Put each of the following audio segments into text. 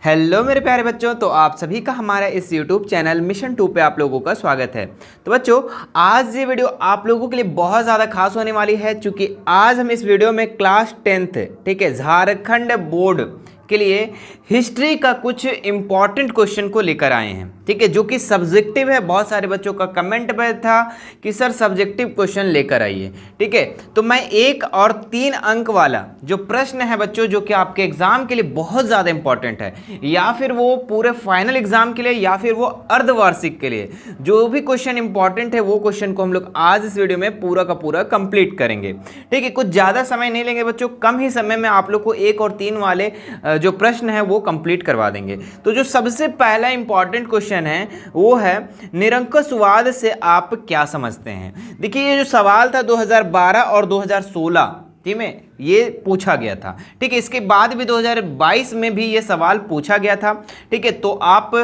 Hello मेरे प्यारे बच्चों, तो आप सभी का हमारा इस YouTube चैनल मिशन 2 पे आप लोगों का स्वागत है। तो बच्चों, आज ये वीडियो आप लोगों के लिए बहुत ज़्यादा खास होने वाली है, क्योंकि आज हम इस वीडियो में क्लास 10th, ठीक है, झारखंड बोर्ड के लिए हिस्ट्री का कुछ इंपॉर्टेंट क्वेश्चन को लेकर आए हैं, ठीक है, जो कि सब्जेक्टिव है। बहुत सारे बच्चों का कमेंट पे था कि सर सब्जेक्टिव क्वेश्चन लेकर आइए, ठीक है। तो मैं 1 और 3 अंक वाला जो प्रश्न है बच्चों, जो कि आपके एग्जाम के लिए बहुत ज़्यादा इंपॉर्टेंट है, या फिर वो पूरे फाइनल एग्जाम के लिए या फिर वो अर्धवार्षिक के लिए, जो भी क्वेश्चन इंपॉर्टेंट है वो क्वेश्चन को हम लोग आज इस वीडियो में पूरा का पूरा कंप्लीट करेंगे, ठीक है। कुछ ज़्यादा समय नहीं लेंगे बच्चों, कम ही समय में आप लोग को 1 और 3 वाले जो प्रश्न है वो कंप्लीट करवा देंगे। तो जो सबसे पहला इंपॉर्टेंट क्वेश्चन है वो है, निरंकुशवाद से आप क्या समझते हैं। देखिए, ये जो सवाल था 2012 और 2016 में ये पूछा गया था, ठीक है। इसके बाद भी 2022 में भी ये सवाल पूछा गया था, ठीक है। तो आप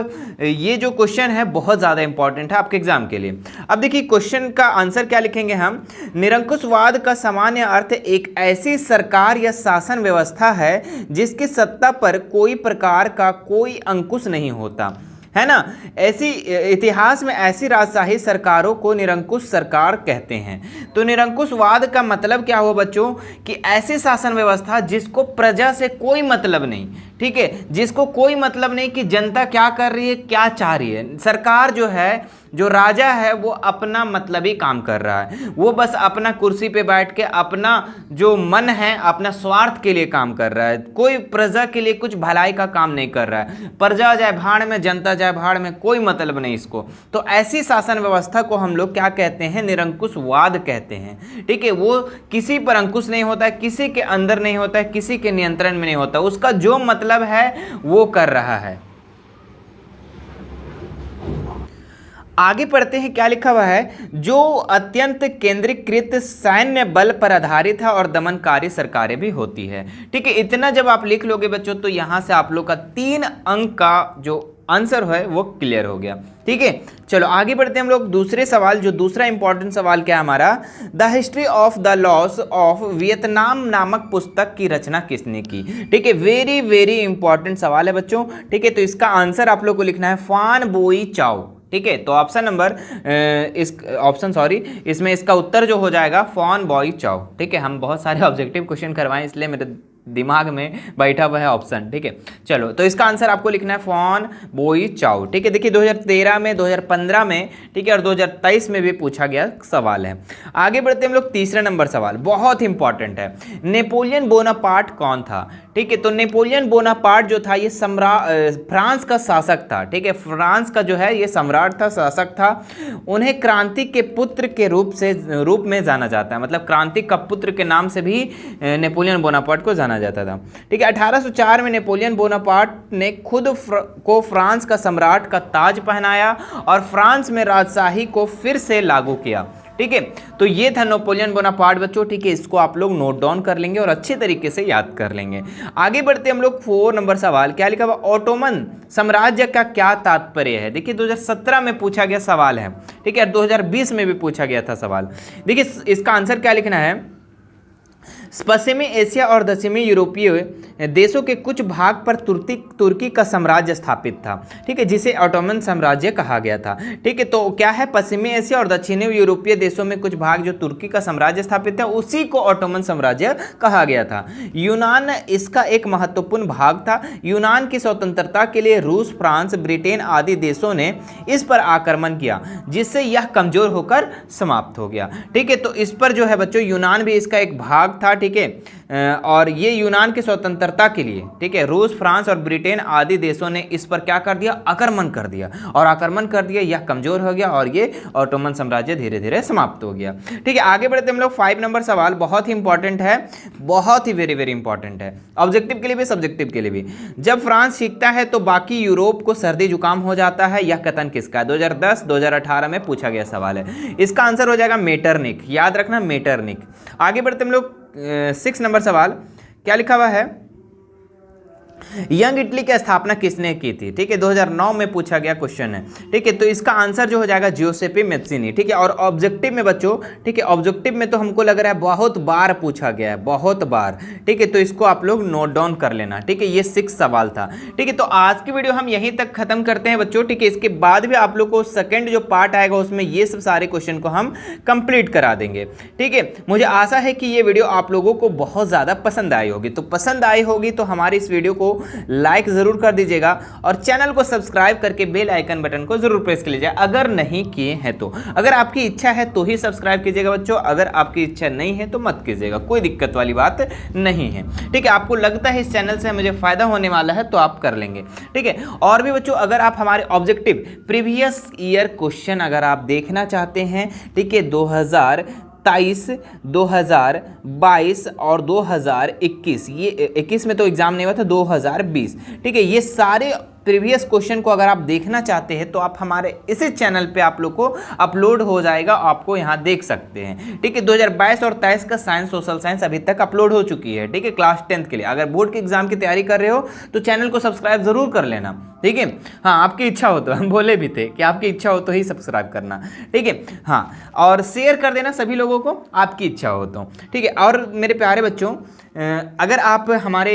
ये जो क्वेश्चन है बहुत ज़्यादा इंपॉर्टेंट है आपके एग्जाम के लिए। अब देखिए, क्वेश्चन का आंसर क्या लिखेंगे हम। निरंकुशवाद का सामान्य अर्थ एक ऐसी सरकार या शासन व्यवस्था है जिसकी सत्ता पर कोई प्रकार का कोई अंकुश नहीं होता, है ना। ऐसी इतिहास में ऐसी राजशाही सरकारों को निरंकुश सरकार कहते हैं। तो निरंकुशवाद का मतलब क्या हुआ बच्चों, कि ऐसी शासन व्यवस्था जिसको प्रजा से कोई मतलब नहीं, ठीक है, जिसको कोई मतलब नहीं कि जनता क्या कर रही है, क्या चाह रही है। सरकार जो है, जो राजा है, वो अपना मतलबी काम कर रहा है, वो बस अपना कुर्सी पे बैठ के अपना जो मन है अपना स्वार्थ के लिए काम कर रहा है, कोई प्रजा के लिए कुछ भलाई का काम नहीं कर रहा है। प्रजा जाए भाड़ में, जनता जाए भाड़ में, कोई मतलब नहीं इसको। तो ऐसी शासन व्यवस्था को हम लोग क्या कहते हैं, निरंकुशवाद कहते हैं, ठीक है। वो किसी पर अंकुश नहीं होता है, किसी के अंदर नहीं होता है, किसी के नियंत्रण में नहीं होता, उसका जो मतलब है वो कर रहा है। आगे पढ़ते हैं, क्या लिखा हुआ है। जो अत्यंत केंद्रीकृत सैन्य बल पर आधारित है और दमनकारी सरकारें भी होती है, ठीक है। इतना जब आप लिख लोगे बच्चों, तो यहां से आप लोग का 3 अंक का जो आंसर है वो क्लियर हो गया, ठीक है। चलो आगे बढ़ते हैं हम लोग। दूसरे सवाल, जो दूसरा इंपॉर्टेंट सवाल क्या है हमारा, the history of the loss of Vietnam नामक पुस्तक की रचना किसने की, ठीक है। वेरी वेरी इंपॉर्टेंट सवाल है बच्चों, ठीक है। तो इसका आंसर आप लोग को लिखना है फान बोई चाओ, ठीक है। तो इसमें इसका उत्तर जो हो जाएगा फॉन बॉय चाओ, ठीक है। हम बहुत सारे ऑब्जेक्टिव क्वेश्चन करवाएं, इसलिए मेरे दिमाग में बैठा हुआ है ऑप्शन, ठीक है। चलो, तो इसका आंसर आपको लिखना है फॉन बोई चाओ, ठीक है। देखिए 2013 में, 2015 में, ठीक है, और 2023 में भी पूछा गया सवाल है। आगे बढ़ते हम लोग। तीसरा नंबर सवाल बहुत इंपॉर्टेंट है। नेपोलियन बोनापार्ट कौन था, ठीक है। तो नेपोलियन बोनापार्ट जो था, ये फ्रांस का शासक था, ठीक है। फ्रांस का जो है ये सम्राट था, शासक था। उन्हें क्रांति के पुत्र के रूप में जाना जाता है, मतलब क्रांति का पुत्र के नाम से भी नेपोलियन बोनापार्ट को जाना जाता था, ठीक है। 1804 में नेपोलियन बोनापार्ट ने खुद को फ्रांस का सम्राट का ताज पहनाया और फ्रांस में राजशाही को फिर से लागू किया, ठीक है। तो ये था नेपोलियन बोनापार्ट बच्चों, ठीक है। इसको आप लोग नोट डाउन कर लेंगे और अच्छे तरीके से याद कर लेंगे। आगे बढ़ते हम लोग। 4 नंबर सवाल क्या लिखा हुआ, ऑटोमन साम्राज्य का क्या तात्पर्य है। देखिए 2017 में पूछा गया सवाल है, ठीक है। 2020 में भी पूछा गया था सवाल। देखिए इसका आंसर क्या लिखना है। पश्चिमी एशिया और दक्षिणी यूरोपीय देशों के कुछ भाग पर तुर्की का साम्राज्य स्थापित था, ठीक है, जिसे ऑटोमन साम्राज्य कहा गया था, ठीक है। तो क्या है, पश्चिमी एशिया और दक्षिणी यूरोपीय देशों में कुछ भाग जो तुर्की का साम्राज्य स्थापित था, उसी को ऑटोमन साम्राज्य कहा गया था। यूनान इसका एक महत्वपूर्ण भाग था। यूनान की स्वतंत्रता के लिए रूस, फ्रांस, ब्रिटेन आदि देशों ने इस पर आक्रमण किया, जिससे यह कमजोर होकर समाप्त हो गया, ठीक है। तो इस पर जो है बच्चों, यूनान भी इसका एक भाग था, ठीक है। और ये यूनान की स्वतंत्रता के लिए, ठीक है, रूस, फ्रांस और ब्रिटेन आदि देशों ने इस पर क्या कर दिया, आक्रमण कर दिया, और आक्रमण कर दिया, यह कमजोर हो गया और ये ऑटोमन साम्राज्य धीरे धीरे समाप्त हो गया, ठीक है। आगे बढ़ते हम लोग। 5 नंबर सवाल बहुत ही इंपॉर्टेंट है, बहुत ही वेरी वेरी इंपॉर्टेंट है, ऑब्जेक्टिव के लिए भी सब्जेक्टिव के लिए भी। जब फ्रांस सीखता है तो बाकी यूरोप को सर्दी जुकाम हो जाता है, यह कथन किसका है। 2010 2018 में पूछा गया सवाल है। इसका आंसर हो जाएगा मेटरनिक, याद रखना मेटरनिक। आगे बढ़ते हम लोग। 6 नंबर सवाल क्या लिखा हुआ है। यंग इटली की स्थापना किसने की थी? ठीक है, 2009 में पूछा गया क्वेश्चन है। ठीक है, तो इसका आंसर जो हो जाएगा जियोसेपी मैत्सिनी। ठीक है, और ऑब्जेक्टिव में बच्चों, ठीक है, ऑब्जेक्टिव में तो हमको लग रहा है बहुत बार पूछा गया है, बहुत बार। ठीक है, तो इसको आप लोग नोट डाउन कर लेना। ठीक है, ये 6 सवाल था। ठीक है, तो आज की वीडियो हम यहीं तक खत्म करते हैं बच्चों। ठीक है, इसके बाद भी आप लोग को सेकंड जो पार्ट आएगा उसमें ये सब सारे क्वेश्चन को हम कंप्लीट करा देंगे। ठीक है, मुझे आशा है कि ये वीडियो आप लोगों को बहुत ज़्यादा पसंद आई होगी। तो पसंद आई होगी तो हमारी इस वीडियो को लाइक जरूर कर दीजिएगा और चैनल को सब्सक्राइब करके बेल आइकन बटन को जरूर प्रेस कर लीजिएगा अगर नहीं किए हैं तो। अगर आपकी इच्छा है तो ही सब्सक्राइब कीजिएगा बच्चों, अगर आपकी इच्छा नहीं है तो मत कीजिएगा, कोई दिक्कत वाली बात नहीं है। ठीक है, आपको लगता है इस चैनल से मुझे फायदा होने वाला है तो आप कर लेंगे। ठीक है, और भी बच्चों अगर आप हमारे ऑब्जेक्टिव प्रीवियस ईयर क्वेश्चन अगर आप देखना चाहते हैं, ठीक है, 2023, 2022 और 2021, ये 21 में तो एग्जाम नहीं हुआ था, 2020। ठीक है, ये सारे प्रीवियस क्वेश्चन को अगर आप देखना चाहते हैं तो आप हमारे इसी चैनल पे आप लोग को अपलोड हो जाएगा, आपको यहाँ देख सकते हैं। ठीक है, 2022 और 23 का साइंस सोशल साइंस अभी तक अपलोड हो चुकी है। ठीक है, क्लास 10th के लिए अगर बोर्ड के एग्जाम की तैयारी कर रहे हो तो चैनल को सब्सक्राइब जरूर कर लेना। ठीक है, हाँ, आपकी इच्छा हो तो, हम बोले भी थे कि आपकी इच्छा हो तो ही सब्सक्राइब करना। ठीक है, हाँ, और शेयर कर देना सभी लोगों को, आपकी इच्छा हो तो। ठीक है, और मेरे प्यारे बच्चों अगर आप हमारे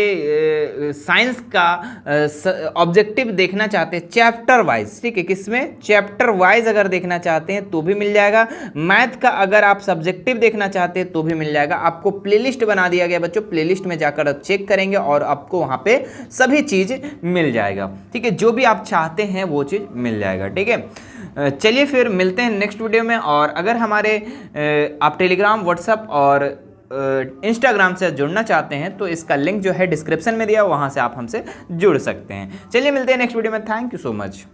साइंस का ऑब्जेक्टिव देखना चाहते हैं चैप्टर वाइज, ठीक है, किसमें चैप्टर वाइज अगर देखना चाहते हैं तो भी मिल जाएगा। मैथ का अगर आप सब्जेक्टिव देखना चाहते हैं तो भी मिल जाएगा। आपको प्लेलिस्ट बना दिया गया बच्चों, प्लेलिस्ट में जाकर आप चेक करेंगे और आपको वहाँ पे सभी चीज़ मिल जाएगा। ठीक है, जो भी आप चाहते हैं वो चीज़ मिल जाएगा। ठीक है, चलिए फिर मिलते हैं नेक्स्ट वीडियो में। और अगर हमारे आप टेलीग्राम, व्हाट्सएप और इंस्टाग्राम से जुड़ना चाहते हैं तो इसका लिंक जो है डिस्क्रिप्शन में दिया, वहाँ से आप हमसे जुड़ सकते हैं। चलिए मिलते हैं नेक्स्ट वीडियो में। Thank you so much.